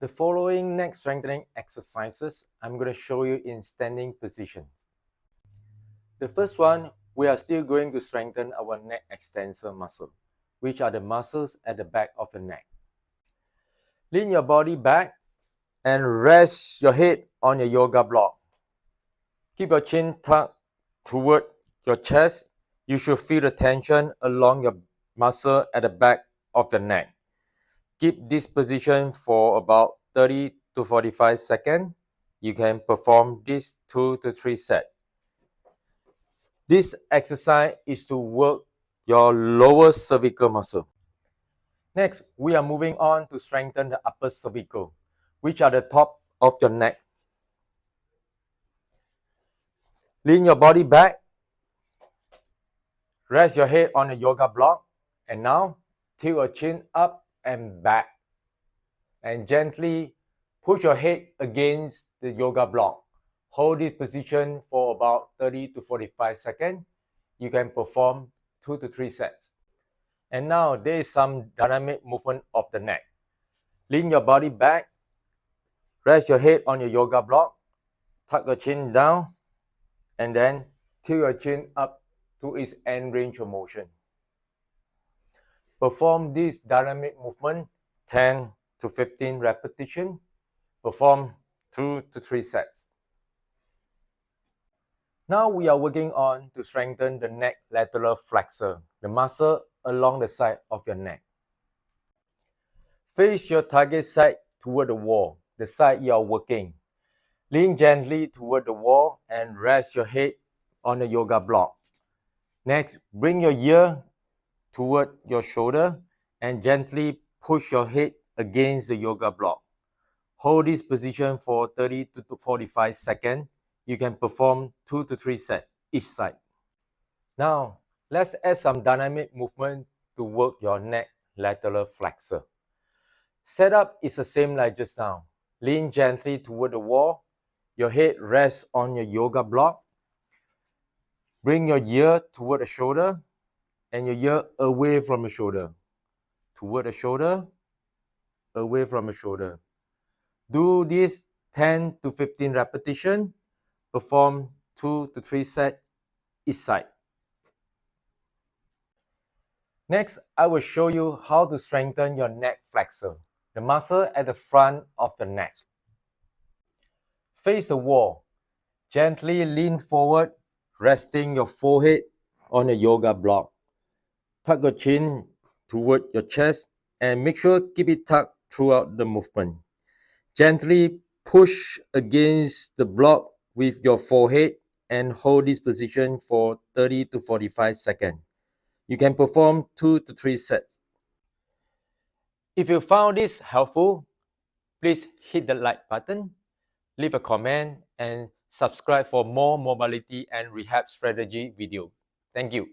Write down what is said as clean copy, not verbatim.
The following neck strengthening exercises, I'm going to show you in standing positions. The first one, we are still going to strengthen our neck extensor muscle, which are the muscles at the back of the neck. Lean your body back and rest your head on your yoga block. Keep your chin tucked toward your chest. You should feel the tension along your muscle at the back of the neck. Keep this position for about 30 to 45 seconds. You can perform this 2 to 3 sets. This exercise is to work your lower cervical muscle. Next, we are moving on to strengthen the upper cervical, which are the top of your neck. Lean your body back. Rest your head on a yoga block. And now, tilt your chin up and back. And gently push your head against the yoga block. Hold this position for about 30 to 45 seconds. You can perform 2 to 3 sets. And now there is some dynamic movement of the neck. Lean your body back. Rest your head on your yoga block. Tuck your chin down. And then tilt your chin up to its end range of motion. Perform this dynamic movement 10 to 15 repetitions. Perform 2 to 3 sets. Now we are working on to strengthen the neck lateral flexor, the muscle along the side of your neck. Face your target side toward the wall, the side you are working. Lean gently toward the wall and rest your head on the yoga block. Next, bring your ear toward your shoulder and gently push your head against the yoga block. Hold this position for 30 to 45 seconds. You can perform 2 to 3 sets each side. Now, let's add some dynamic movement to work your neck lateral flexor. Setup is the same like just now. Lean gently toward the wall. Your head rests on your yoga block. Bring your ear toward the shoulder and your ear away from the shoulder. Toward the shoulder, away from the shoulder. Do this 10 to 15 repetitions. Perform 2 to 3 sets each side. Next, I will show you how to strengthen your neck flexor, the muscle at the front of the neck. Face the wall. Gently lean forward, resting your forehead on the yoga block. Tuck your chin toward your chest and make sure keep it tucked throughout the movement. Gently push against the block with your forehead and hold this position for 30 to 45 seconds. You can perform 2 to 3 sets. If you found this helpful, please hit the like button, leave a comment, and subscribe for more mobility and rehab strategy videos. Thank you.